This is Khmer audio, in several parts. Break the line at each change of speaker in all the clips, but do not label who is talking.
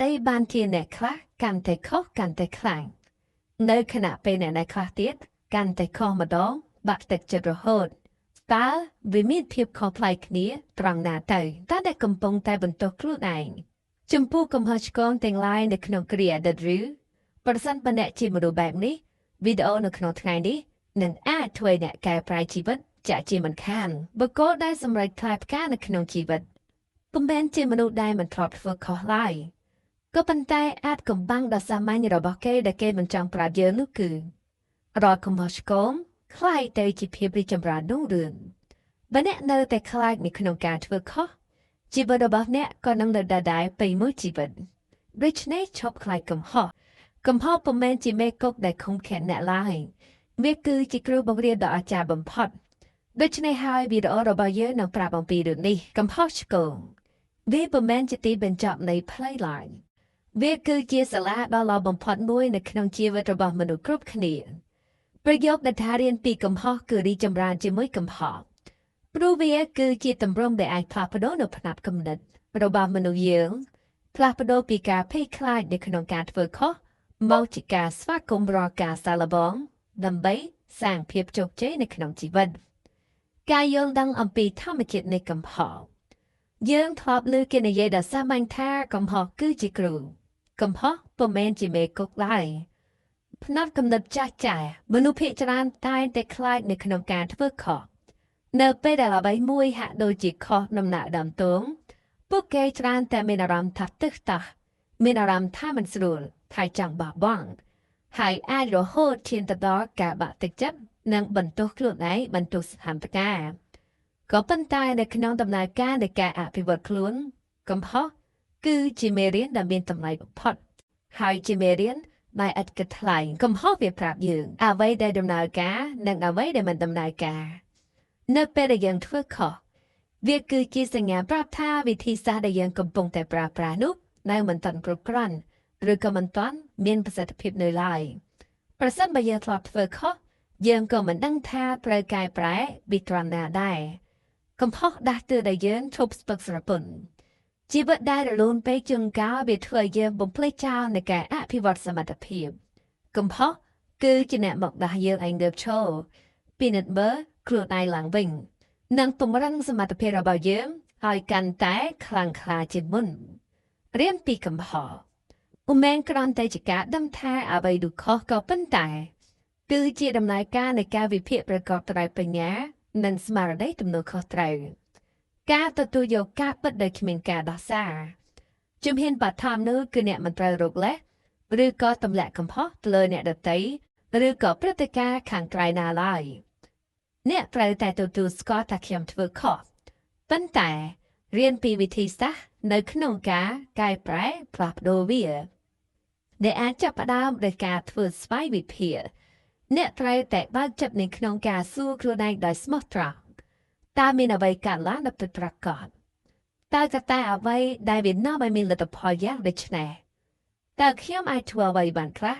អីបានជាអ្នកខ្លះកាន់តែខុសកាន់តែខ្លាំងនៅខណៈពេលអ្នកខ្លះទៀតកាន់តែខុសម្ដងបាក់ទឹកចិត្តរហូតតើវាមានភាពខុសប្លែកគ្នាត្រង់ណាទៅតើអ្នកកំពុងតែបន្ទោសខ្លួនឯងចំពោះកំហុសឆ្គងទាំងឡាយនៅក្នុងគ្រាអតីតឬប្រសិនបើអ្នកជាមនុស្សបែបនេះវីដេអូនៅក្នុងថ្ងៃនេះនឹងអាចធ្វើអ្នកកែប្រែជីវិតចាក់ជាមិនខានបុគ្គលដែលសម្រេចខ្លាយផ្កានៅក្នុងជីវិតពុំមែនជាមនុស្សដែលមិនធ្លាប់ធ្វើខុសឡើយក៏ប៉ុន្តែអាចកំបាំងដ៏សាមញ្ញរបស់គេដែលគេមិនចង់ប្រាប់យើងនោះគឺរាល់កំហុសឆ្គងคล้ายទៅជាភាពរីចម្រើននោះរឿងបើអ្នកនៅតែខ្លាចនៅក្នុងការធ្វើខុសជីវិតរបស់អ្នកក៏នឹងនៅដដែលពេញមួយជីវិតដូច្នេះឈប់ខ្លាចកំហុសពុំមែនជាមេគុកដែលឃុំឃាំងអ្នកឡើយវាគឺជាគ្រូបង្រៀនដ៏អស្ចារ្យបំផុតដូច្នេះហើយវីដេអូរបស់យើងនឹងប្រាប់អំពីរឿងនេះកំហុសឆ្គងវាពុំមែនជាទីបញ្ចប់នៃផ្លូវឡើយវាគឺជាសាលាដ៏ល្អបំផុតមួយនៅក្នុងជីវិតរបស់មនុស្សគ្រប់គ្នាប្រយោគដែលថារៀនពីកំហុសគឺរីចម្រើនជាមួយកំហុសព្រោះវាគឺជាទម្រង់ដែលអាចផ្លាស់ប្ដូរនៅផ្នែកគំនិតរបស់មនុស្សយើងផ្លាស់ប្ដូរពីការភ័យខ្លាចនៅក្នុងការធ្វើខុសមកជាការស្វាគមន៍រាល់ការសាឡបងដើម្បីសាងភាពជោគជ័យនៅក្នុងជីវិតការយល់ដឹងអំពីធម្មជាតិនៃកំហុសយើងធ្លាប់ឮគេនិយាយដល់សាមញ្ញថាកំហុសគឺជាគ្រូកំហុសពុំមែនជាមេគុកឡើយផ្នត់គំនិតចាស់មនុស្សភាគច្រើនតែងតែខ្លាចនៅក្នុងការធ្វើខុសនៅពេលដែលអ្វីមួយហាក់ដូចជាខុសដំណាក់ដើមទងពួកគេច្រើនតែមានអារម្មណ៍ថាទឹកតោះមានអារម្មណ៍ថាមិនស្រួលថាចង់បោះបង់ហើយអាចរហូតឈានទៅដល់ការបាក់ទឹកចិត្តនិងបន្ទោសខ្លួនឯងបន្ទោសស្ថានភាពក៏ប៉ុន្តែនៅក្នុងដំណើរការនៃការអភិវឌ្ឍខ្លួនកំហុសគឺជាមេរៀនដែលមានតម្លៃបំផុតហើយជាមេរៀនដែលឥតគិតថ្លៃកំហុសវាប្រាប់យើងអ្វីដែលដំណើរការនិងអ្វីដែលមិនដំណើរការនៅពេលដែលយើងធ្វើខុសវាគឺជាសញ្ញាប្រាប់ថាវិធីសាស្ត្រដែលយើងកំពុងតែប្រើប្រាស់នោះនៅមិនទាន់គ្រប់គ្រាន់ឬក៏មិនទាន់មានប្រសិទ្ធភាពនៅឡើយប្រសិនបើយើងធ្លាប់ធ្វើខុសយើងក៏មិនដឹងថាត្រូវកែប្រែពីត្រង់ណាដែរកំហុសដាស់តឿនឲ្យយើងឈប់ស្ពឹកស្រពន់ជីវិតដែលរលូនពេកជួនកាលវាធ្វើឲ្យយើងបំភ្លេចចោលនៃការអភិវឌ្ឍសមត្ថភាពកំហុសគឺជាអ្នកមកដាស់យើងឲ្យងើបឈរពិនិត្យមើលខ្លួនឯងឡើងវិញនិងពង្រឹងសមត្ថភាពរបស់យើងឲ្យកាន់តែខ្លាំងក្លាជាងមុនរៀនពីកំហុសពុំមែនគ្រាន់តែជាការដឹងថាអ្វីនោះខុសក៏ប៉ុន្តែគឺជាដំណើរការនៃការវិភាគប្រកបដោយបញ្ញានិងស្មារតីទំនួលខុសត្រូវការទទួលយកការពិតដោយគ្មានការដោះសារជំហានបឋមនោះគឺអ្នកមិនត្រូវរកលេសឬក៏ទម្លាក់កំហុសទៅលើអ្នកដទៃឬក៏ព្រឹត្តិការណ៍ខាងក្រៅណាឡើយអ្នកត្រូវតែទទួលស្គាល់ថាខ្ញុំធ្វើខុសប៉ុន្តែរៀនពីវិធីសាស្ត្រនៅក្នុងការកែប្រែផ្លាស់ប្ដូរវាដែលអាចចាប់ផ្ដើមដោយការធ្វើស្វ័យវិភាគអ្នកត្រូវតែបើកចិត្តនៅក្នុងការសួរខ្លួនឯងដោយស្មោះត្រង់តើមានអ្វីកើតឡើងដល់ពិតប្រាកដតើអ្វីដែលវានាំឲ្យមានលទ្ធផលយ៉ាងដូចនេះតើខ្ញុំអាចធ្វើអ្វីបានខ្លះ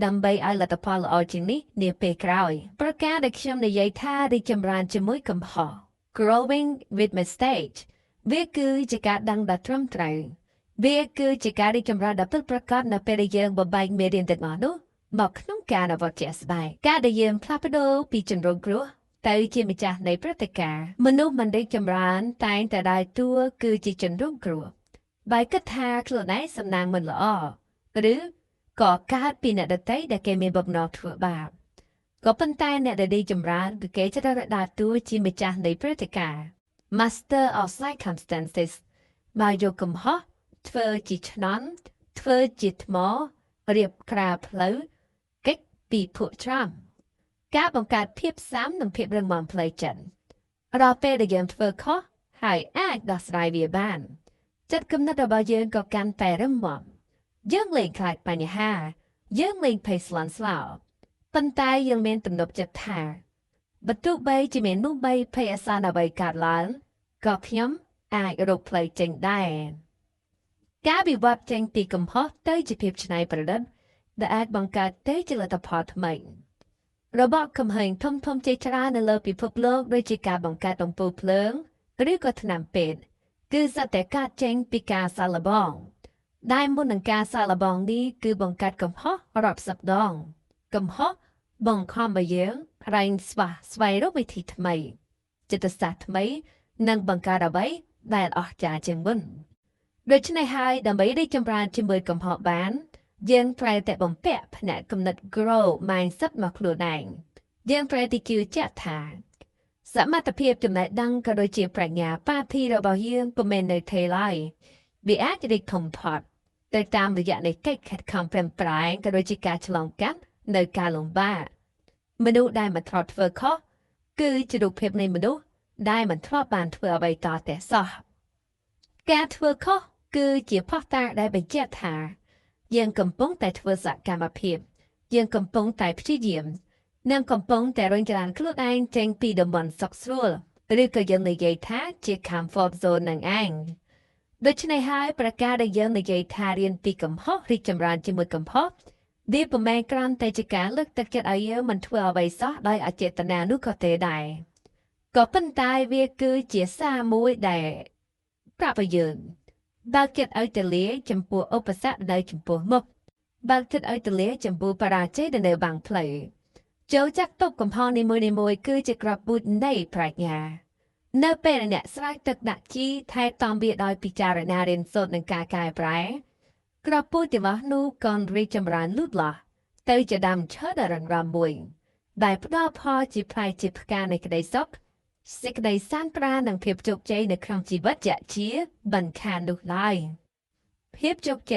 ដើម្បីឲ្យលទ្ធផលល្អជាងនេះនាពេលក្រោយប្រការដែលខ្ញុំនិយាយថារីកចម្រើនជាមួយកំហុស growing with mistakes វាគឺជាការដឹងដ៏ត្រឹមត្រូវវាគឺជាការរីកចម្រើនដ៏ពិតប្រាកដនៅពេលដែលយើងបំបែកមេរៀនទាំងអស់នោះមកក្នុងការអនុវត្តជាក់ស្ដែងការដែលយើងផ្លាស់ប្ដូរពីជំរងគ្រោះទៅជាម្ចាស់នៃព្រឹត្តិការណ៍មនុស្សមិនរីកចម្រើនតែងតែដើរតួគឺជាជំរងគ្រោះបើគិតថាខ្លួនឯងសំណាងមិនល្អឬក៏កើតពីអ្នកដទៃដែលគេមានបំណងធ្វើបាបក៏ប៉ុន្តែអ្នកដែលរីកចម្រើនគឺគេจะដើរតួជាម្ចាស់នៃព្រឹត្តិការណ៍ Master of Circumstances បើយកកំហុសធ្វើជាឆ្នន់ធ្វើជាថ្មរៀបក្រាលផ្លូវកិច្ចពីភក់ច្រាំការបង្កើតភាពស៊ាំនិងភាពរឹងមាំផ្លូវចិត្តរាល់ពេលដែលយើងធ្វើខុសហើយអាចដោះស្រាយវាបានចិត្តគំនិតរបស់យើងក៏កាន់តែរឹងមាំយើងលែងខ្លាចបញ្ហាយើងលែងភ័យស្លន់ស្លោប៉ុន្តែយើងមានទំនុកចិត្តថាបើទោះបីជាមាននោះបីភ័យអាសន្នអ្វីកើតឡើងក៏ខ្ញុំអាចរកផ្លូវចេញដែរការវិវត្តចេញពីកំហុសទៅជាភាពច្នៃប្រឌិតដែលអាចបង្កើតទៅជាលទ្ធផលថ្មីរបបកំហែងធំជាច្រើននៅលើពិភពលោកដូចជាការបង្កើតអំពូលភ្លើងឬក៏ថ្នាំពេទ្យគឺសត្វតែកើតចេញពីការសាឡបង ได้มุนนังกาซาลาบองนี้คือบังกัดกำฮะรอบสับดองกำฮะบังคอมไปเยอะไรสวะสวยรูปวิธีทำไมจิตศาสตร์ทำไมนังบังการเอาไว้ได้ออกจากจังบุญโดยชนายไฮดำไปได้จำรานจิมเบยกำฮะบ้านยังไตรแต่บ่มเปะผนักกำนัด grow mindset มาครูนางยังไตรที่คิวเจ้าทางสามารถเพียบจำแนกดังก็โดยเจียปรัชญาป้าที่เราบอกยังประเมินในเทไลวิอาจจะได้คมพอดแต่ตามระยะในใกล้ขัดคำเป็นปลายก็โดยจิการฉลองกันในการลงบ้ามนุษย์ได้มาทอดเฟอร์ข้อคือจะดูเพียบในมนุษย์ได้มันทอดบานเฟอร์ใบต่อแต่สอบการเฟอร์ข้อคือเจียพ่อตาได้ไปเจ้าทางยังกำปงแต่เฟอร์สักการมาเพียบยังกำปงแต่พิธีเยี่ยมนางกำปงแต่รังจานคลุดไอเจงปีดมันสักส่วนหรือก็ยังในเกท้าเจียคำฟอบโซนนางไอโดยชนายหายประกาศได้ยังในเกท้าเรียนปีกำฮอกริจำรานจิมือกำฮอกเดียบแมงกรันแต่จิการเลือกตะเกียบอายุมันทั่วใบซอได้อาเจตนานุก็เตได้ก็ปั้นตายเวียคือเจียซามวยได้ปราบยืนบางเกิดเอาแต่เลี้ยจำปัวอุปสรรคได้จำปัวมกบางเกิดเอาแต่เลี้ยจำปัวปราเจได้ในบางเพลย์เจ้าจักตกกำพองในมวยคือจะกระบุดในปรัชญาเนื้อเป็นเนี่ยสลายตึกหนักจีไทยตอมเบียดอยพิจารณาเรียนสดในกายปลายกระปุติวะนูก่อนรีจำรานลุดละเตยจะดำเชิดรันรำบุยได้พอพอจิพลายจิพการในกระไดซอกสิกระไดสั้นปราหนังเพียบจกใจในครั้งจีบัดจะเชียบันคานดุลายเพียบจกใจ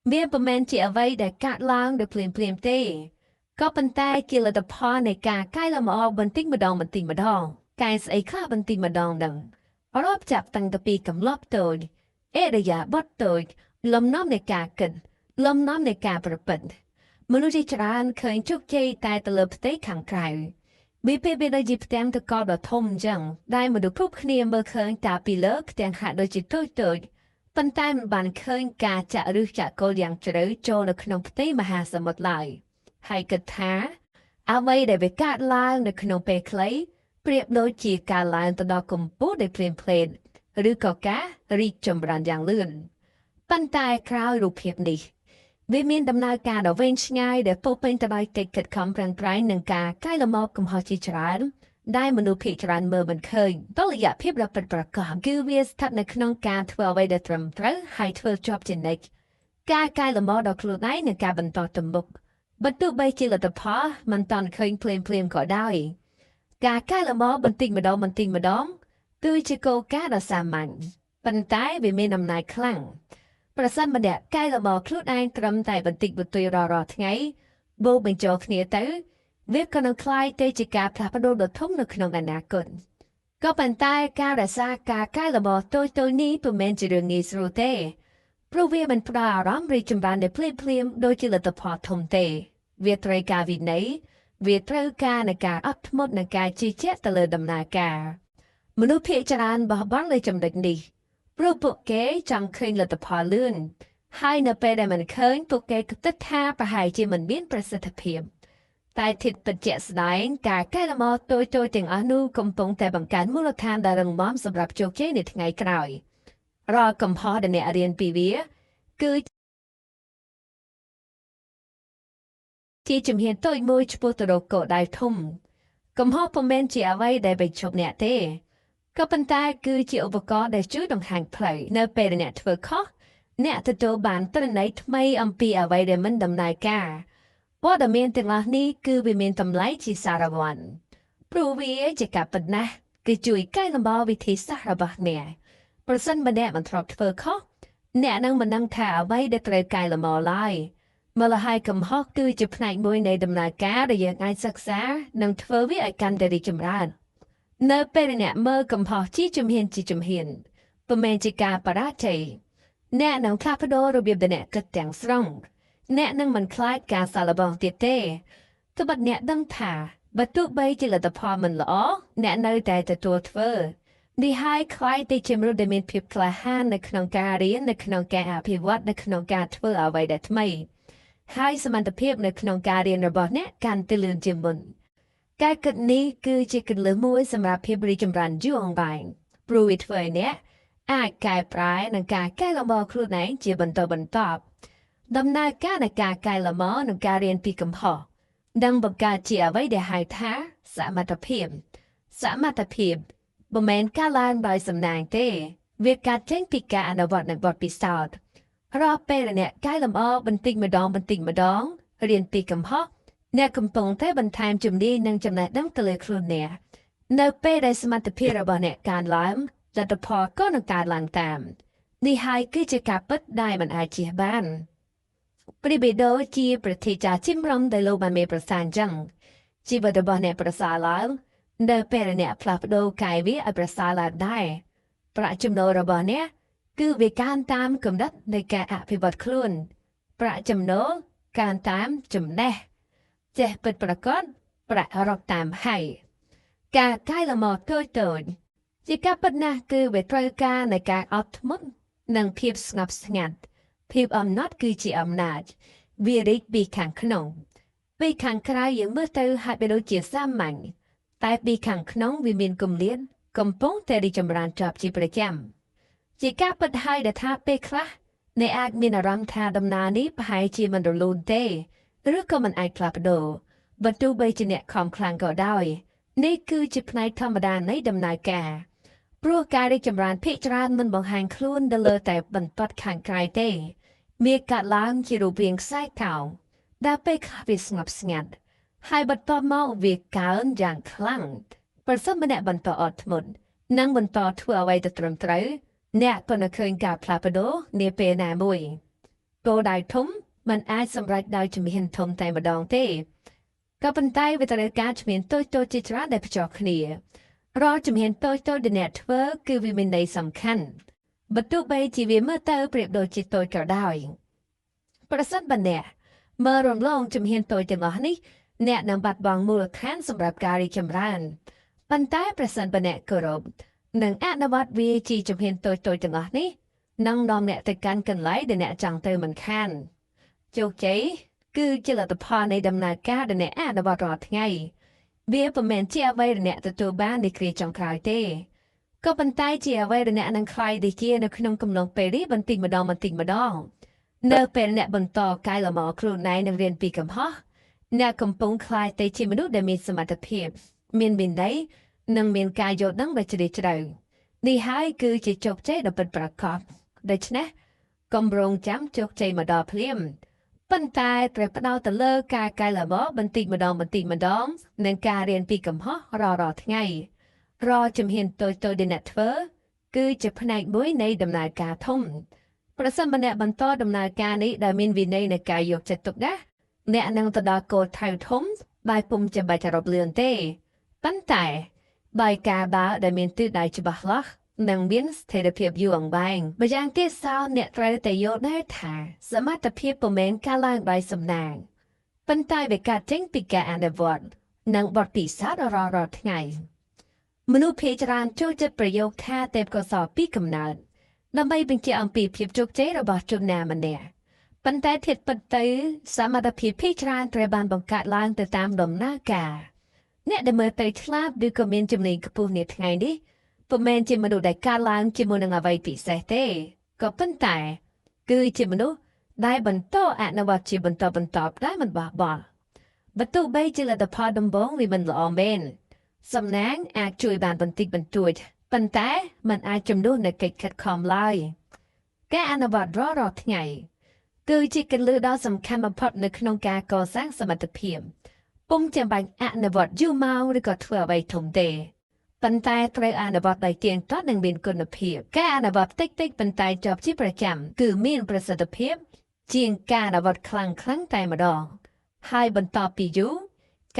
เมียประเมินจีเอาไว้ได้กัดล้างได้เปลี่ยนเต้ก็เป็นแต่กิเลสพอในการใกล้ละมอบันติ้งมาดองบันติ้งมาดองการใส่ข้าบันติ้งมาดองดังรอบจับตั้งตะปีกับรอบโตยระยะบดโตยลมน้อมในการกันลมน้อมในการประปิดมนุษย์ที่จรานเคยจุกใจตายตะเลิบเตะขังไกลวิเปเบลจิบแตงตะกอดทมจังได้มาดูพวกเนียเมื่อเคยตาปีเลิกแตงหาโดยจิตโตยโตยปันใต้มันบานเคยกาจะรู้จักโกยังจะรู้โจในขนมเตะมหาสมุทรไหลให้กระท้าเอาไว้ได้ไปกัดล้างในขนมเปคล้ายเปรียบโดยจีการล้างตะดอกกุมปูได้เปลี่ยนเพลนหรือก็กะรีจมรันอย่างเลื่อนปันตายคราวรูปเพียบนี้วิมินดำนาการเอาเว้นง่ายเดี๋ยวพบเป็นตะไลติดขัดคำแปลงไพรหนึ่งกาใกล้ละมอกกุมหอจิจรานได้มนุษย์พิจารณาเมื่อมันเคยต้องระยะเพียบเราเป็นประกอบคือเวียสทัดในขนมการทั่วไว้ได้ตรมเตอให้ทั่วจอบจินเน็กกาใกล้ละมอดอกคลุไนหนึ่งกาบรรทอตมุกบรรทุกใบจิลตพอมันตอนเคยเพลียมก็ได้กาใกล้ละมอบันติงมาดองตัวจะโกกาดสามันปันท้ายวิมินนำนายคลั่งประสันบันเดะใกล้ละมอคลุดไอตรมแต่บันติกบุตรรอไงโบเป็นโจขเนียเตอเว็บขนมคลายเตจิกาพระพโดดทุ่มในขนมอนาคตก็ปันท้ายกาดสากาใกล้ละมอตัวนี้เป็นเมนจิเรื่องนี้สรุเตเพราะเวียมันปลาร้อมริจมบานในเพลียมโดยจิลตพอทมเตเวียตรกาวินัยเวียตรกาในการอัพมดในการชี้แจงตะเลดำนาการมนุษย์พิจารณาบ้างเลยจำเด็กดีเพราะพวกเก๋จังเคยลตพอเลื่อนให้ในเปได้มันเคยพวกเก๋ก็ตัดท่าประหายจีมันเบี้ยนประสิทธิเพียมแต่ทิดปัจเจสไนการใกล้ละมอตัวถึงอนุกำปงแต่บังการมูลฐานดารังม้อมสำหรับโจเจในทั้งไงกล่าวรอกำพอเดนเรียนปีเวียคือที่จำเห็นตัวมวยชปุตโรโกได้ทุ่มกำพอประเมินจีเอาไว้ได้ไปชมเนี่ยเต้ก็ปัญตาคือจีอุปกรณ์ได้ช่วยดองห่างเพลย์ในเป็นเนี่ยเธอข้อเนี่ยตัวบานต้นไหนทำไมอัมพีเอาไว้ได้มันดำนายกาว่าดำเนินแต่ละนี้คือวิมินทำไรจีสารวันปรูวีจะกลับปัญนะคือจุยใกล้ลำบากวิธีสารบักเนี่ยประสันบันเดะมันทรอบเธอข้อเนี่ยนั่งมันนั่งถ่าไว้ได้เตะกายละมอไลมาละให้คำฮอกคือจะพนักมวยในดำนาการได้ยังไงศึกษานั่งเธอวิไอกันได้ดีจำรานเนื้อเป็นเนี่ยเมื่อกำพอที่จำเห็นประเมินจิกาปราชัยเนี่ยนั่งคาพโดระเบียบเดเนี่ยกระแตงสรงเนี่ยนั่งมันคล้ายการสารบองเตเต้ทบัดเนี่ยดังถ่าบัตุใบจิลตพอมันล้อเนี่ยเนื้อแต่ตัวเธอดีให้คล้ายได้จิมรูได้มีผิวคลาหันในขนมการเรียนในขนมการอภิวัตในขนมการเธอเอาไว้ได้ทำไมให้สมรรถภาพในขนมการเรียนระบบเนี่ยการตื่นจิมบุญการกิดนี้คือจะกินเหลือมวยสำหรับเพียบริจมรันจู่องใบปลูกเฟยเนี่ยไอ អាចកែប្រែនិងការកែលម្អខ្លួនឯងជាបន្តបន្ទាប់ដំណើរការនៃការកែលម្អនិងការរៀនពីកំហុសនឹងបង្កើតជាអ្វីដែលហៅថាសមត្ថភាពមិនមែនការឡើងដោយសំណាងទេវាកើតចេញពីការអនុវត្តនិងបទពិសោធន៍រាល់ពេលដែលអ្នកកែលម្អបន្តិចម្ដងរៀនពីកំហុសអ្នកកំពុងតែបន្ថែមជំនាញនិងចំណេះដឹងទៅលើខ្លួនអ្នកនៅពេលដែលសមត្ថភាពរបស់អ្នកកើនឡើងលទ្ធផលក៏នឹងកើនឡើងតាមនេះហើយគឺជាការពិតដែលមិនអាចជៀសបានប្រិបេដោជាប្រតិចាជំរំដែលលោកបានមានប្រសាសន៍ចឹងជីវិតរបស់អ្នកប្រសើរឡើងនៅពេលអ្នកផ្លាស់ប្ដូរកាយវាឲ្យប្រសើរឡើងដែរប្រាក់ចំណូលរបស់អ្នកគឺវាកើនតាមកម្រិតនៃការអភិវឌ្ឍខ្លួនប្រាក់ចំណូលកើនតាមចំណេះចេះពិតប្រាកដប្រាក់រកតាមហើយការកែលម្អតូចជាការពិតណាស់គឺវាត្រូវការនៃការអត់ធ្មត់និងភាពស្ងប់ស្ងាត់ភាពអំណត់គឺជាអំណាចវារីកពីខាងក្នុងពីខាងក្រៅយើងមើលទៅហាក់បីដូចជាសាមញ្ញតែពីខាងក្នុងវាមានគម្លាតកំពុងតែរីកចម្រើនជាប់ជាប្រចាំជាការពិតហើយដែលថាពេលខ្លះអ្នកអាចមានអារម្មណ៍ថាដំណើរនេះប្រហែលជាមិនរលូនទេឬក៏មិនអាចផ្លាស់ប្ដូរបើទោះបីជាអ្នកខំខ្លាំងក៏ដោយនេះគឺជាផ្នែកធម្មតានៃដំណើរការព្រោះការរីកចម្រើនភាគច្រើនមិនបង្ហាញខ្លួនទៅលើតែបន្ទាត់ខាងក្រៅទេវាកាត់ឡើងជារូបរាងខ្សែកោងដែលពេលខ្លះវាស្ងប់ស្ងាត់ហើយបន្ទាប់មកវាកើនយ៉ាងខ្លាំងប្រសិនបើអ្នកបន្តអត់ធ្មត់និងបន្តធ្វើអ្វីទៅត្រឹមត្រូវអ្នកក៏នឹងឃើញការផ្លាស់ប្ដូរនាពេលណាមួយគោលដៅធំมันអាចសម្រេចដោយជំហានធំតែម្ដងទេក៏ប៉ុន្តែវាត្រូវការជំហានតូចជាច្រើនដែលភ្ជាប់គ្នារាល់ជំហានតូចដែលអ្នកធ្វើគឺវាមានន័យសំខាន់បើទោះបីជាវាមើលទៅប្រៀបដូចជាតូចក៏ដោយប្រសិនបើអ្នកមើលរំលងជំហានតូចទាំងអស់នេះអ្នកនឹងបាត់បង់មូលដ្ឋានសម្រាប់ការរីកចម្រើនប៉ុន្តែប្រសិនបើអ្នកគោរពនិងអនុវត្តវាជាជំហានតូចទាំងអស់នេះនឹងនាំអ្នកទៅកាន់កន្លែងដែលអ្នកចង់ទៅមិនខានជោគជ័យគឺជាលទ្ធផលនៃដំណើរការដែលអ្នកអនុវត្តរាល់ថ្ងៃវាមិនមែនជាអ្វីដែលអ្នកទទួលបានในគ្រាចុងក្រោយទេក៏ប៉ុន្តែជាអ្វីដែលអ្នកនឹងខ្លាយទៅជានៅក្នុងកំឡុងពេលនេះបន្តិចម្ដងនៅពេលអ្នកបន្តកែលម្អខ្លួនឯងនិងរៀនពីកំហុសអ្នកកំពុងខ្លាយទៅជាមនុស្សដែលមានសមត្ថភាពមានវិន័យនិងមានការយល់ដឹងដែលជ្រាលជ្រៅនេះហើយគឺជាជោគជ័យដ៏ពិតប្រាកដដូច្នេះកុំរងចាំជោគជ័យមកដល់ភ្លាមប៉ុន្តែត្រូវផ្ដោតទៅលើការកែលម្អបន្តិចម្ដងនិងការរៀនពីកំហុសរាល់ថ្ងៃរាល់ជំហានតូចដែលអ្នកធ្វើគឺជាផ្នែកមួយនៃដំណើរការធំប្រសិនបើអ្នកបន្តដំណើរការនេះដែលមានវិន័យនៃការយកចិត្តទុកដាក់អ្នកនឹងទៅដល់គោលដៅធំដោយពុំចាំបាច់រំលឿនទេប៉ុន្តែបើការដើរដែលមានទិសដៅច្បាស់លាស់និងមានស្ថិរភាពយូរអង្វែងម្យ៉ាងទៀតសោអ្នកត្រូវតែយល់ដែរថាសមត្ថភាពពុំមែនការឡើងដោយសំណាងប៉ុន្តែវាកើតចេញពីការអនុវត្តនិងបទពិសោធន៍រាល់ថ្ងៃមនុស្សភាគច្រើនចូលចិត្តប្រយោគថាទេពកោសល្យពីកំណើតដើម្បីបញ្ជាក់អំពីភាពជោគជ័យរបស់ជនណាម្នាក់ប៉ុន្តែធៀបពិតទៅសមត្ថភាពភាគច្រើនត្រូវបានបង្កើតឡើងទៅតាមដំណើរការអ្នកដែលមើលទៅឆ្លាតឬក៏មានជំនាញខ្ពស់នាថ្ងៃនេះពុំមែនជាមនុស្សដែលកើតឡើងជាមួយនឹងអ្វីពិសេសទេក៏ប៉ុន្តែគឺជាមនុស្សដែលបន្តអនុវត្តជាបន្តដែលមិនបោះបង់បើទោះបីជាលទ្ធផលដំបូងវាមិនល្អមែនសំណាងអាចជួយបានបន្តិចបន្តួចប៉ុន្តែมันអាចជំនួសនៅកិច្ចខិតខំឡើយការអនុវត្តរាល់ថ្ងៃគឺជាគន្លឹះដ៏សំខាន់បំផុតនៅក្នុងការកសាងសមត្ថភាពពុំចាំបាច់អនុវត្តយូរម៉ោងឬក៏ធ្វើអ្វីធំទេប៉ុន្តែត្រូវអនុវត្តដោយទៀងទាត់និងមានគុណភាពការអនុវត្តតិចប៉ុន្តែជាប់ជាប្រចាំគឺមានប្រសិទ្ធភាពជាងការអនុវត្តខ្លាំងតែម្ដងហើយបន្តពីយូរ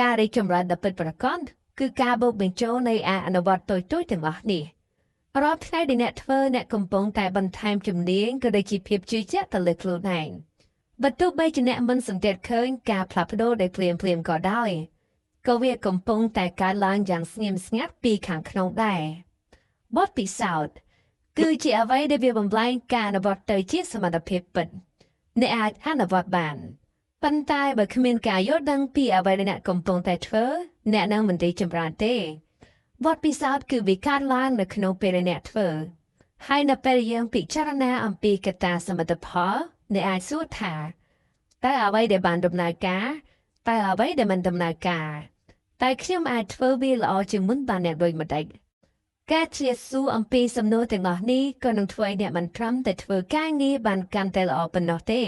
ការរីកចម្រើនដ៏ពិតប្រាកដគឺការបូកបញ្ចូលនៃអនុវត្តតូចទាំងអស់នេះរាល់ថ្ងៃដែលអ្នកធ្វើអ្នកកំពុងតែបន្ថែមជំនាញក៏ដូចជាភាពជឿជាក់ទៅលើខ្លួនឯងបើទោះបីជាអ្នកមិនសង្កេតឃើញការផ្លាស់ប្ដូរដែលភ្លាមក៏ដោយក៏វាកំពុងតែកើតឡើងយ៉ាងស្ងៀមស្ងាត់ពីខាងក្នុងដែរបទពិសោធន៍គឺជាអ្វីដែលវាបំលែងការអនុវត្តទៅជាសមត្ថភាពពិតអ្នកអាចអនុវត្តបានប៉ុន្តែបើគ្មានការយល់ដឹងពីអ្វីដែលអ្នកកំពុងតែធ្វើអ្នកនឹងមិនរីកចម្រើនទេបទពិសោធន៍គឺវាកើតឡើងនៅក្នុងពេលដែលអ្នកធ្វើ ให้นับเป็นยังพิจารณาอันปีกตาสมรรถภาพในอาสุธาแต่เอาไว้เดบันดำนาการแต่เอาไว้เดมันดำนาการแต่เข้มอาจเฟอร์วิลอจึงมุนบานเนี่ยโดยมาได้การเชียสู้อันปีสำนวนแต่งหล่นี้ก็能ធ្វើเนี่ยมันทำแต่ធ្វើការងារបានកាន់តែល្អប៉ុណ្ណោះទេ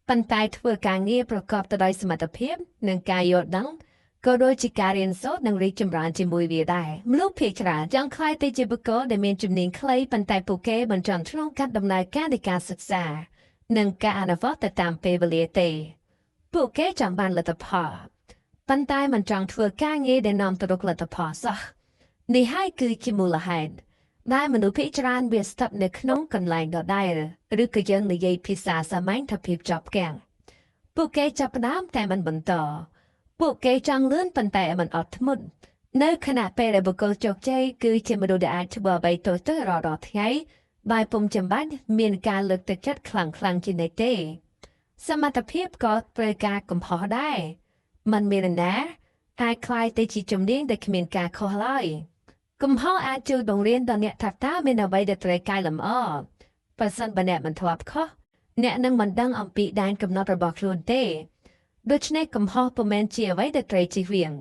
ប៉ុន្តែធ្វើការងារប្រកបទៅដោយសមត្ថភាពនិងការយល់ដឹងក៏ដូចជាការរៀនសូត្រនិងរីកចម្រើនជាមួយវាដែរមនុស្សភាគច្រើនចង់ខ្លាយទៅជាបុគ្គលដែលមានជំនាញខ្លីប៉ុន្តែពួកគេមិនចង់ឆ្លងកាត់ដំណើរការនៃការសិក្សានិងការអនុវត្តទៅតាមពេលវេលាទេពួកគេចង់បានលទ្ធផលប៉ុន្តែមិនចង់ធ្វើការងារដែលនាំទៅរកលទ្ធផលសោះនេះហើយគឺជាមូលហេតុដែលមនុស្សភាគច្រើនវាស្ថិតនៅក្នុងកន្លែងដដែលឬក៏យើងនិយាយភាសាសាមញ្ញថាភាពជាប់គាំងពួកគេចាប់ផ្ដើមតែមិនបន្តពួកគេចង់លឿនប៉ុន្តែមិនអត់ធ្មត់នៅខណៈពេលដែលបុគ្គលជោគជ័យគឺជាមនុស្សដែលអាចធ្វើអ្វីទៅរាល់ថ្ងៃបែបពុំចាំបាច់មានការលើកទឹកចិត្តខ្លាំងជានិច្ចទេសមត្ថភាពក៏ត្រូវការកំហុសដែរมันមានណាអាចខ្លាយទៅជាជំនាញដែលគ្មានការខុសឡើយកំហុសអាចជួយបង្រៀនដល់អ្នកថាតើមានអ្វីដែលត្រូវកែលម្អប្រសិនបើអ្នកមិនធ្លាប់ខុសអ្នកនឹងមិនដឹងអំពីដែនកំណត់របស់ខ្លួនទេដូច្នេះកំហុសពុំមែនជាអ្វីដែលត្រូវជៀសវាង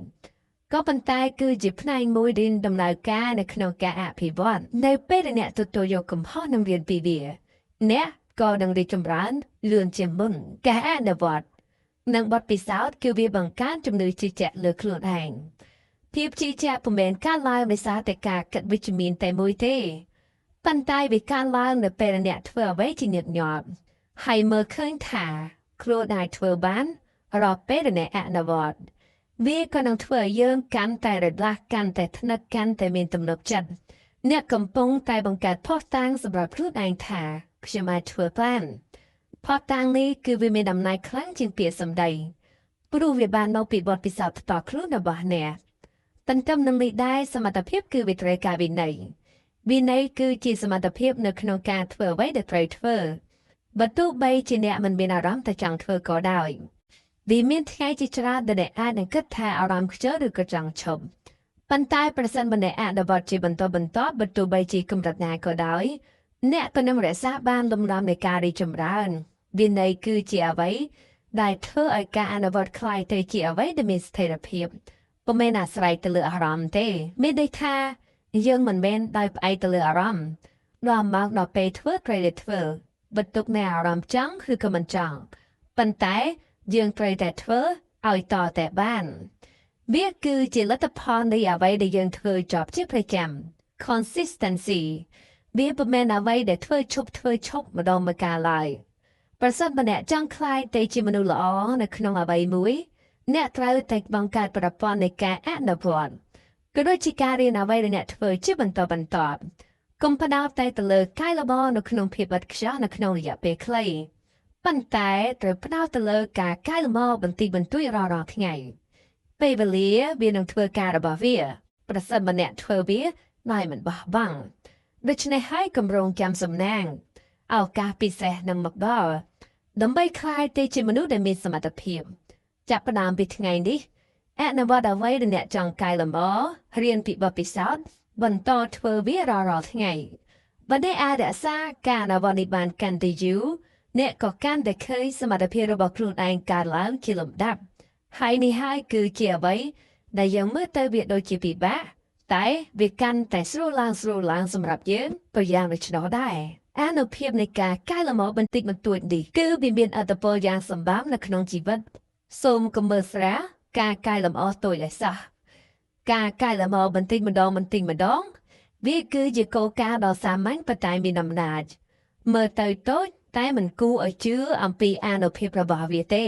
ក៏ប៉ុន្តែគឺជាផ្នែកមួយនៃដំណើរការនៅក្នុងការអភិវឌ្ឍនៅពេលដែលអ្នកទទួលយកកំហុសនិងរៀនពីវាអ្នកក៏នឹងរីកចម្រើនលឿនជាងមុនការអនុវត្តនិងបទពិសោធន៍គឺវាបង្កើនជំនឿជឿជាក់លើខ្លួនឯងភាពជឿជាក់ពុំមែនកើតឡើងដោយសារតែការគិតវិជ្ជមានតែមួយទេប៉ុន្តែវាកើតឡើងនៅពេលអ្នកធ្វើអ្វីជាញឹកញាប់ហើយមើលឃើញថាខ្លួនអាចធ្វើបានរាល់ពេលដែលអ្នកអនុវត្តវាក៏នឹងធ្វើឲ្យយើងកាន់តែរលាស់កាន់តែថ្នឹកកាន់តែមានទំនុកចិត្តអ្នកកំពុងតែបង្កើតផុសតាំងសម្រាប់ខ្លួនឯងថាខ្ញុំអាចធ្វើបានផុសតាំងនេះគឺវាមានអំណាចខ្លាំងជាងពាក្យសម្ដីព្រោះវាបានមកពីបទពិសោធន៍ផ្ទាល់ខ្លួនរបស់អ្នកទន្ទឹមនឹងនេះដែរសមត្ថភាពគឺវាត្រូវការវិន័យគឺជាសមត្ថភាពនៅក្នុងការធ្វើអ្វីដែលត្រូវធ្វើបើទោះបីជាអ្នកមិនមានអារម្មណ៍តែចង់ធ្វើក៏ដោយវាមានថ្ងៃជាច្រើនដែលអ្នកអាចនឹងគិតថាអារម្មណ៍ខ្ជិលឬក៏ចង់ឈប់ប៉ុន្តែប្រសិនបើអ្នកអនុវត្តជាបន្តបើទោះបីជាកម្រិតណាក៏ដោយអ្នកក៏នឹងរក្សាបានលំដាប់នៃការរីកចម្រើនវិន័យគឺជាអ្វីដែលធ្វើឲ្យការអនុវត្តคล้ายទៅជាអ្វីដែលមានស្ថិរភាពពុំមែនអាស្រ័យទៅលើអារម្មណ៍ទេមានន័យថាយើងមិនមែនដោយផ្អែកទៅលើអារម្មណ៍ដល់មកដល់ពេលធ្វើត្រូវតែធ្វើបន្ទុកនៃអារម្មណ៍ចង់ឬក៏មិនចង់ប៉ុន្តែយើងត្រូវតែធ្វើឲ្យតតែបានវាគឺជាលទ្ធផលនៃអ្វីដែលយើងធ្វើជាប់ជាប្រចាំ consistency វាមិនមែនអ្វីដែលធ្វើឈប់ម្ដងម្កាលឡើយប្រសិនបើអ្នកចង់ខ្លាយទៅជាមនុស្សល្អនៅក្នុងអ្វីមួយអ្នកត្រូវតែបង្កើតប្រព័ន្ធនៃការអនុវត្តក៏ដូចជាការរៀនអ្វីដែលអ្នកធ្វើជាបន្តកុំផ្ដោតតែទៅលើកាយល្បនៅក្នុងភាពឥតខ្ចោះនៅក្នុងរយៈពេលខ្លីប៉ុន្តែត្រូវផ្ដោតទៅលើការកាយល្បបន្តិចបន្តួចរាល់ថ្ងៃពេលវេលាវានឹងធ្វើការរបស់វាប្រសិនបើអ្នកធ្វើវាដោយមិនបោះបង់ដូច្នេះហើយគម្រោងចាំសំណាងឱកាសពិសេសនឹងមកដល់ដើម្បីក្លាយទៅជាមនុស្សដែលមានសមត្ថភាពចាប់ផ្ដើមពីថ្ងៃនេះអនុវត្តអ្វីដែលអ្នកចង់កែលម្អរៀនពីបទពិសោធន៍បន្តធ្វើវារាល់ថ្ងៃបើអ្នកអាចរក្សាការអនុវត្តនេះបានកាន់តែយូរអ្នកក៏កាន់តែឃើញសមត្ថភាពរបស់ខ្លួនឯងកើនឡើងជាលំដាប់ហើយនេះហើយគឺជាអ្វីដែលយើងមើលទៅវាដូចជាពិបាកតែវាកាន់តែស្រួលឡើងសម្រាប់យើងក៏យ៉ាងដូច្នោះដែរអានុភាពនៃការកែលម្អបន្តិចបន្តួចនេះគឺវាមានអត្ថប្រយោជន៍យ៉ាងសម្បើមនៅក្នុងជីវិតសូមកុំមើលស្រាលការកែលម្អតូចឲ្យសោះការកែលម្អបន្តិចម្ដងវាគឺជាគោលការណ៍ដ៏សាមញ្ញប៉ុន្តែមានអំណាចមើលទៅតូចតែមិនគួរឲ្យជឿអំពីអានុភាពរបស់វាទេ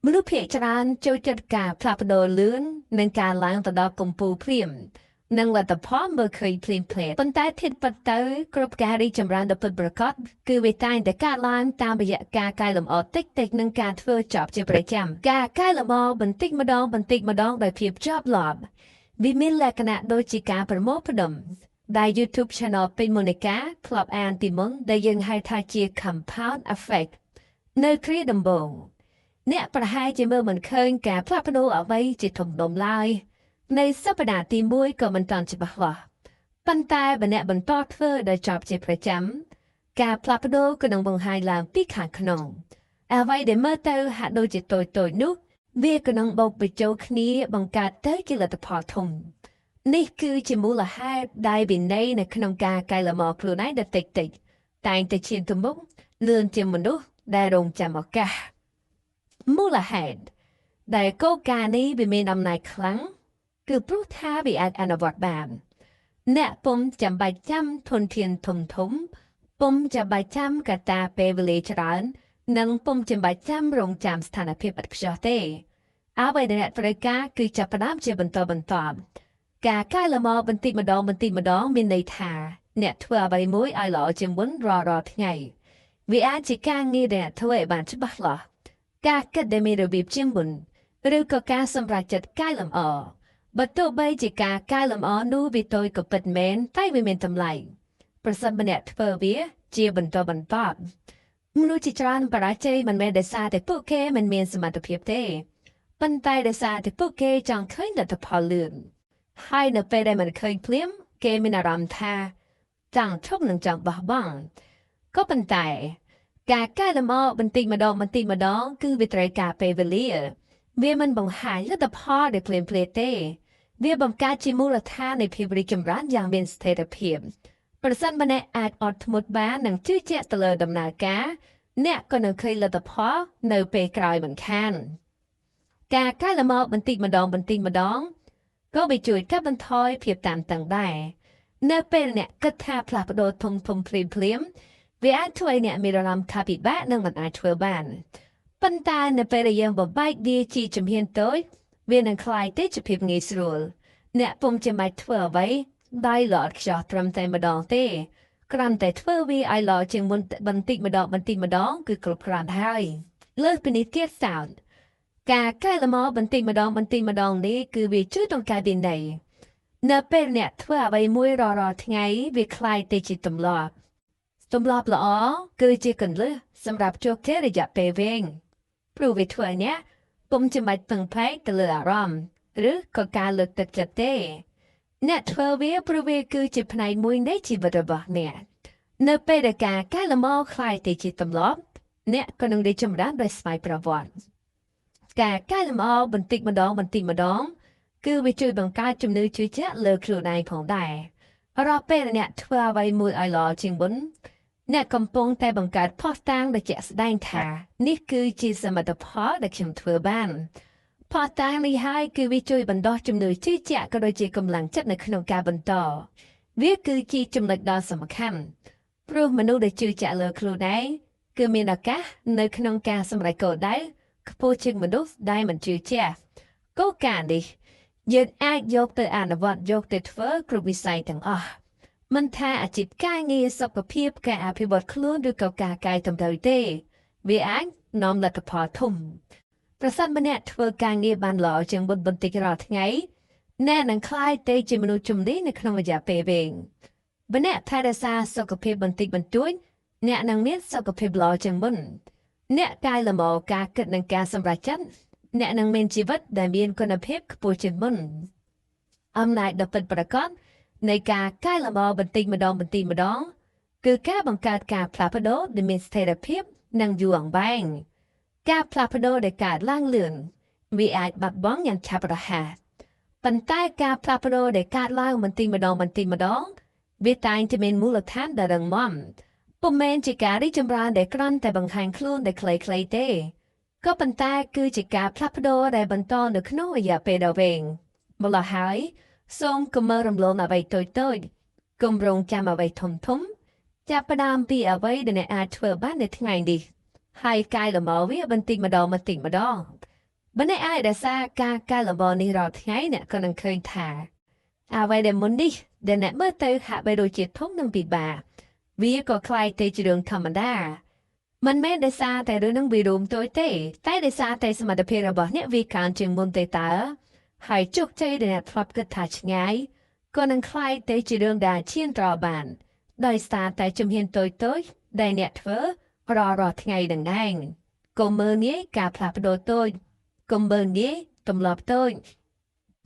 មនុស្សភាគច្រើនចូលចិត្តការផ្លាស់ប្ដូរលឿននិងការឡើងទៅដល់កំពូលព្រាមនិងលទ្ធផលមើលឃើញភ្លាមប៉ុន្តែធៀបពិតទៅគ្រប់ការរីកចម្រើនដ៏ពិតប្រាកដគឺវាតែងតែកើតឡើងតាមរយៈការកែលម្អតិចនិងការធ្វើចប់ជាប្រចាំការកែលម្អបន្តិចម្ដងដោយភាពជាប់លាប់វាមានលក្ខណៈដូចជាការប្រមូលផ្ដុំដែល YouTube Channel ពេញមូនិកាធ្លាប់អានពីមុនដែលយើងហៅថាជា compound effect នៅគ្រាដំបូងអ្នកប្រហែលជាមើលមិនឃើញការផ្លាស់ប្ដូរអ្វីជាធំដុំឡើយនៅសប្តាហ៍ទី1ក៏មិនទាន់ច្បាស់លាស់ ប៉ុន្តែបើអ្នកបន្តធ្វើដោយចប់ជាប្រចាំការផ្លាស់ប្ដូរក៏នឹងបង្ហាញឡើងពីខាងក្នុងអ្វីដែលមើលទៅហាក់ដូចជាតូចនោះវាក៏នឹងបូកបញ្ចូលគ្នាបង្កើតទៅជាលទ្ធផលធំនេះគឺជាមូលហេតុដែលវិន័យនៅក្នុងការកែលម្អខ្លួនឯងដែលតិចតែងតែឈានទៅមុខលឿនជាមនុស្សដែលរងចាំឱកាសមូលហេតុដែលគោលការណ៍នេះវាមានអំណាចខ្លាំងគឺព្រោះថាវាអាចអនុវត្តបានអ្នកពុំចាំបាច់ចាំធនធានធំពុំចាំបាច់ចាំកត្តាពេលវេលាច្រើននិងពុំចាំបាច់ចាំរងចាំស្ថានភាពឥតខ្ចោះទេអ្វីដែលអ្នកត្រូវការគឺចាប់ផ្ដើមជាបន្តការកែលម្អបន្តិចម្ដងមានន័យថាអ្នកធ្វើអ្វីមួយឲ្យល្អជាងមុនរាល់ថ្ងៃវាអាចជាការងារដែលធ្វើឲ្យបានច្បាស់លាស់ការគិតដែលមានរបៀបជាងមុនឬក៏ការសម្រេចចិត្តកែលម្អបើទោះបីជាការកែលម្អនោះវាតូចក៏ពិតមែនតែវាមានតម្លៃប្រសិនបើអ្នកធ្វើវាជាបន្តមនុស្សជាច្រើនបរាជ័យមិនមែនដោយសារតែពួកគេមិនមានសមត្ថភាពទេប៉ុន្តែដោយសារតែពួកគេចង់ឃើញលទ្ធផលលឿនហើយនៅពេលដែលមិនឃើញភ្លាមគេមានអារម្មណ៍ថាចង់ឈប់នឹងចង់បោះបង់ក៏ប៉ុន្តែការកែលម្អបន្តិចម្ដងគឺវាត្រូវការពេលវេលាវាមិនបង្ហាញលទ្ធផលដែលភ្លាមទេវាបង្កើតជាមូលដ្ឋាននៃភាពរីកចម្រើនយ៉ាងមានស្ថិរភាពប្រសិនបើអ្នកអាចអត់ធ្មត់បាននិងជឿជាក់ទៅលើដំណើរការអ្នកក៏នឹងឃើញលទ្ធផលនៅពេលក្រោយមិនខានការកែលម្អបន្តិចម្ដងក៏វាជួយកាត់បន្ថយភាពតានតឹងដែរនៅពេលអ្នកគិតថាផ្លាស់ប្ដូរធំភ្លាមវាអាចធ្វើឲ្យអ្នកមានអារម្មណ៍ថាពិបាកនិងមិនអាចធ្វើបានប៉ុន្តែនៅពេលដែលយើងបំបែកវាជាជំហានតូចវានឹងคล้ายទៅជាភាពងាយស្រួលអ្នកពុំចាំបាច់ធ្វើអ្វីដោយល្អឥតខ្ចោះត្រឹមតែម្ដងទេគ្រាន់តែធ្វើវាឲ្យល្អជាងមុនបន្តិចម្ដងគឺគ្រប់គ្រាន់ហើយលើសពីនេះទៀតសោតការកែលម្អបន្តិចម្ដងនេះគឺវាជួយបង្កើតវិន័យនៅពេលអ្នកធ្វើអ្វីមួយរាល់ថ្ងៃវាคล้ายទៅជាទម្លាប់ល្អគឺជាគន្លឹះសម្រាប់ជោគជ័យរយៈពេលវែងព្រោះវាធ្វើឲ្យអ្នកពុំចាំបាច់ពឹងផ្អែកទៅលើអារម្មណ៍ឬក៏ការលើកទឹកចិត្តទេអ្នកធ្វើវាព្រោះវាគឺជាផ្នែកមួយនៃជីវិតរបស់អ្នកនៅពេលដែលការកែលម្អคล้ายទៅជាទម្លាប់អ្នកក៏នឹងរីកចម្រើនដោយស្វ័យប្រវត្តិការកែលម្អបន្តិចម្ដងគឺវាជួយបង្កើតជំនឿជឿជាក់លើខ្លួនឯងផងដែររាល់ពេលអ្នកធ្វើអ្វីមួយឲ្យល្អជាងមុនអ្នកកំពុងតែបង្កើតភស្តុតាងដែលជាក់ស្ដែងថានេះគឺជាសមិទ្ធផលដែលខ្ញុំធ្វើបានភស្តុតាងនេះហើយគឺវាជួយបណ្ដុះជំនឿជឿជាក់ក៏ដូចជាកម្លាំងចិត្តនៅក្នុងការបន្តវាគឺជាចំណុចដ៏សំខាន់ព្រោះមនុស្សដែលជឿជាក់លើខ្លួនឯងគឺមានឱកាសនៅក្នុងការសម្រេចគោលដៅខ្ពស់ជាងមនុស្សដែលមិនជឿជាក់គោលការណ៍នេះយើងអាចយកទៅអនុវត្តយកទៅធ្វើគ្រប់វិស័យទាំងអស់មិនថាអាជីពការងារសុខភាពការអភិវឌ្ឍខ្លួនឬក៏ការកែតម្រូវទេវាអាចនាំលទ្ធផលធំប្រសិនបើអ្នកធ្វើការងារបានល្អជាងមុនបន្តិចរាល់ថ្ងៃអ្នកនឹងក្លាយទៅជាមនុស្សជំនាញនៅក្នុងរយៈពេលវែងបើអ្នកថែរក្សាសុខភាពបន្តិចបន្តួចអ្នកនឹងមានសុខភាពល្អជាងមុនអ្នកកែលម្អការគិតនិងការសម្រេចចិត្តអ្នកនឹងមានជីវិតដែលមានគុណភាពខ្ពស់ជាងមុនអំណាចដ៏ពិតប្រាកដនៃការកែលម្អបន្តិចម្ដងគឺការបង្កើតការផ្លាស់ប្ដូរដែលមានស្ថិរភាពនិងយូរអង្វែងការផ្លាស់ប្ដូរដែលកើតឡើងលឿនវាអាចបាត់បង់យ៉ាងឆាប់រហ័សប៉ុន្តែការផ្លាស់ប្ដូរដែលកើតឡើងបន្តិចម្ដងវាតែងតែមានមូលដ្ឋានដ៏រឹងមាំពុំមែនជាការរីកចម្រើនដែលគ្រាន់តែបង្ហាញខ្លួនដែលខ្លីៗទេក៏ប៉ុន្តែគឺជាការផ្លាស់ប្ដូរដែលបន្តនៅក្នុងរយៈពេលដ៏វែងម្ល៉េះហើយសូមកុំមើលរំលងអ្វីតូចកុំរងចាំអ្វីធំចាប់ផ្ដើមពីអ្វីដែលអ្នកអាចធ្វើបាននៅថ្ងៃនេះហើយកែលម្អវាបន្តិចម្ដងបើអ្នកអាចរក្សាការកែលម្អនេះរាល់ថ្ងៃអ្នកក៏នឹងឃើញថាអ្វីដែលមុននេះដែលអ្នកមើលទៅហាក់បីដូចជាធំនិងពិបាកវាក៏คล้ายទៅជារឿងធម្មតាមិនមែនដោយសារតែរឿងនឹងវារួមតូចទេតែដោយសារតែសមត្ថភាពរបស់អ្នកវាកើនជាងមុនទេតើហើយជោគជ័យដែលអ្នកធ្លាប់គិតថាឆ្ងាយក៏នឹងคล้ายទៅជារឿងដែលឈានត្របានដោយសារតែជំហានតូចដែលអ្នកធ្វើរាល់ថ្ងៃនឹងឯងកុំមើលងាយការផ្លាស់ប្ដូរតូចកុំមើលងាយទម្លាប់តូច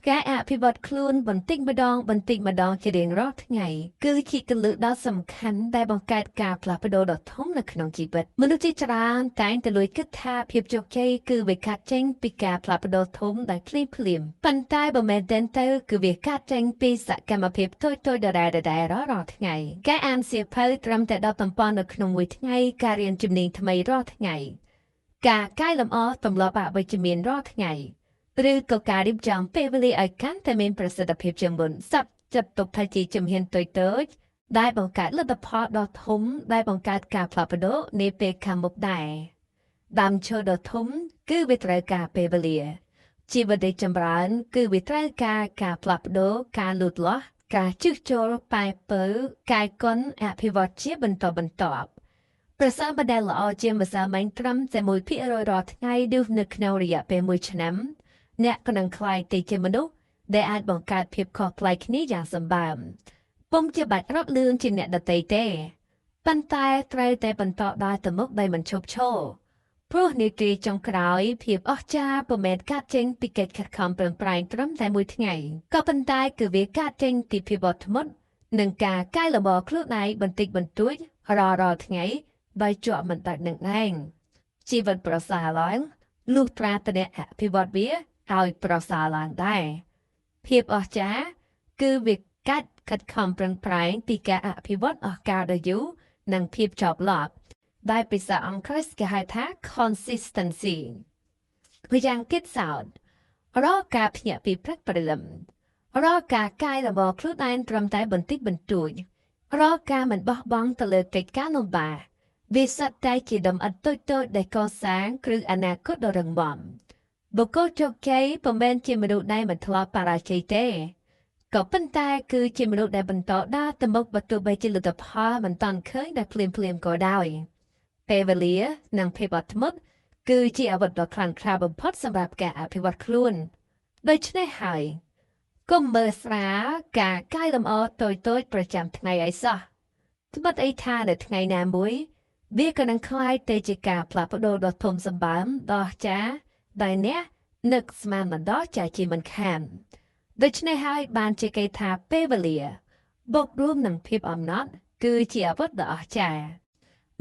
ការអភិវឌ្ឍខ្លួនបន្តិចម្ដងជារៀងរាល់ថ្ងៃគឺជាគន្លឹះដ៏សំខាន់ដែលបង្កើតការផ្លាស់ប្ដូរដ៏ធំនៅក្នុងជីវិតមនុស្សជាច្រើនតែងតែលួចគិតថាភាពជោគជ័យគឺវាកាត់ចេញពីការផ្លាស់ប្ដូរធំដែលភ្លាមប៉ុន្តែបើមែនទៅគឺវាកាត់ចេញពីសកម្មភាពតូចៗដដែលរាល់ថ្ងៃការអានសៀវភៅត្រឹមតែ10ទំព័រនៅក្នុងមួយថ្ងៃការរៀនជំនាញថ្មីរាល់ថ្ងៃការកែលម្អទម្លាប់អវិជ្ជមានរាល់ថ្ងៃឬក៏ការរៀបចំពេលវេលាឲ្យកាន់តែមានប្រសិទ្ធភាពជាងមុនសັບចាត់ទុកថាជាជំហានតូចៗដែលបង្កើតលទ្ធផលដ៏ធំដែលបង្កើតការផ្លាស់ប្ដូរនាពេលខាងមុខដែរដើមឈើដ៏ធំគឺវាត្រូវការពេលវេលាជីវិតរីកចម្រើនគឺវាត្រូវការផ្លាស់ប្ដូរការលូតលាស់ការជិះចូលប៉ែពើកាយកុនអភិវឌ្ឍជាបន្តប្រសិនបើដែលល្អជាម្សិលមិញត្រឹមតែ1%រាល់ថ្ងៃដូចនៅក្នុងរយៈពេល1ឆ្នាំអ្នកក៏នឹងក្លាយទៅជាមនុស្សដែលអាចបង្កើតភាពខុសប្លែកគ្នាយ៉ាងសម្បើមពុំជាបាច់រត់លឿនជាអ្នកដទៃទេប៉ុន្តែត្រូវតែបន្តដើរទៅមុខដោយមិនឈប់ឈរព្រោះនាទីចុងក្រោយភាពអស្ចារ្យពុំមែនកាត់ចេញពីកិច្ចខិតខំប្រឹងប្រែងត្រឹមតែមួយថ្ងៃក៏ប៉ុន្តែគឺវាកាត់ចេញពីភាពអត់ធ្មត់និងការកែលម្អខ្លួនឯងបន្តិចបន្តួចរាល់ថ្ងៃដោយជាប់មិនដាច់នឹងឯងជីវិតប្រសើរឡើងលុះត្រាតែអ្នកអភិវឌ្ឍវាឲ្យប្រសើរឡើងដែរភាពអស្ចារ្យគឺវាកាត់ខិតខំប្រឹងប្រែងពីការអភិវឌ្ឍអស់កលដ៏យូរនិងភាពជាប់លាប់ដែលភាសាអង់គ្លេសគេហៅថា consistency វាយ៉ាងគិតសោតរាល់ការភ្ញាក់ពីព្រឹកព្រលឹមរាល់ការកែលម្អខ្លួនឯងត្រឹមតែបន្តិចបន្តួចរាល់ការមិនបោះបង់ទៅលើកិច្ចការលំបាកវាសុទ្ធតែជាដំណិតតូចៗដែលកសាងគ្រឹះអនាគតដ៏រឹងមាំបុគ្គលជោគជ័យពុំមែនជាមនុស្សដែលមិនធ្លាប់បរាជ័យទេក៏ប៉ុន្តែគឺជាមនុស្សដែលបន្តដើរទៅមុខបើទោះបីជាលទ្ធផលមិនតាន់ឃើញដែលភ្លាមក៏ដោយពេលវេលានិងភាពអត់ធ្មត់គឺជាអាវុធដ៏ខ្លាំងក្លាបំផុតសម្រាប់ការអភិវឌ្ឍខ្លួនដូច្នេះហើយកុំមើលស្រាលការកែលម្អតូចប្រចាំថ្ងៃឲ្យសោះត្បិតអីថានៅថ្ងៃណាមួយវាក៏នឹងក្លាយទៅជាការផ្លាស់ប្ដូរដ៏ធំសម្បើមដ៏អស្ចារ្យដែលអ្នកនឹកស្មានមិនដល់ចាជាមិនខានដូច្នេះហើយបានជាគេថាពេលវេលាបូករួមនឹងភាពអំណត់គឺជាអាវុធដ៏អស្ចារ្យ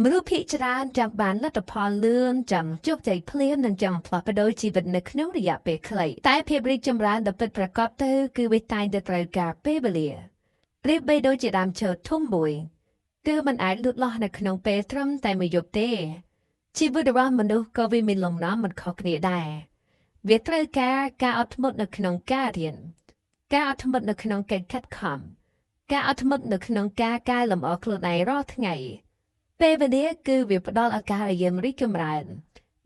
មនុស្សភាគច្រើនចង់បានលទ្ធផលលឿនចង់ជោគជ័យភ្លាមនិងចង់ផ្លាស់ប្ដូរជីវិតនៅក្នុងរយៈពេលខ្លីតែភាពរីកចម្រើនដ៏ពិតប្រាកដទៅគឺវាតែងតែត្រូវការពេលវេលាប្រៀបបីដូចជាដើមឈើធំមួយគឺมันអាចលូតលាស់នៅក្នុងពេលត្រឹមតែមួយយប់ទេជីវិតរបស់មនុស្សក៏វាមានលំនាំមិនខុសគ្នាដែរវាត្រូវការអត់ធ្មត់នៅក្នុងការរៀនការអត់ធ្មត់នៅក្នុងកិច្ចខិតខំការអត់ធ្មត់នៅក្នុងការកែលម្អខ្លួនឯងរាល់ថ្ងៃពេលវេលាគឺវាផ្ដល់ឱកាសឲ្យយើងរីកចម្រើន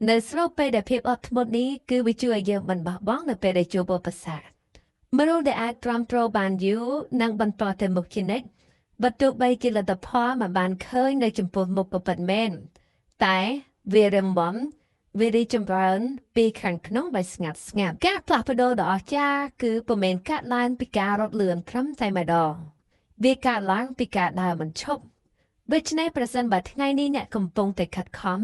នៅស្របពេលដែលភាពអត់ធ្មត់នេះគឺវាជួយឲ្យយើងមិនបោះបង់នៅពេលដែលជួបឧបសគ្គមនុស្សដែលអាចទ្រាំទ្របានយូរនិងបន្តទៅមុខជានិច្ចបើទោះបីជាលទ្ធផលមិនបានឃើញនៅចំពោះមុខក៏ពិតមែនតែវារឹងមាំវារីកចម្រើនពីខាងក្នុងដោយស្ងាត់ការផ្លាស់ប្ដូរដ៏អស្ចារ្យគឺពុំមែនកាត់ឡើងពីការរត់លឿនត្រឹមតែម្ដងវាកាត់ឡើងពីការដើរមិនឈប់ដូច្នេះប្រសិនបើថ្ងៃនេះអ្នកកំពុងតែខិតខំ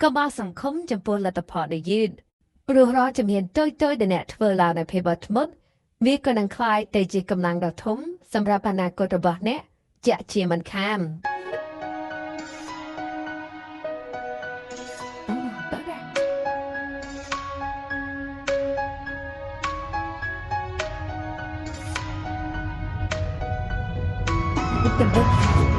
ក៏បោះសង្ឃឹមចំពោះលទ្ធផលដែលយឺតព្រោះរាល់ជំហានតូចៗដែលអ្នកធ្វើឡើងនៅភាពអត់ធ្មត់វាក៏នឹងក្លាយទៅជាកម្លាំងដ៏ធំសម្រាប់អនាគតរបស់អ្នកជាក់ជាមិនខាន
It's the best.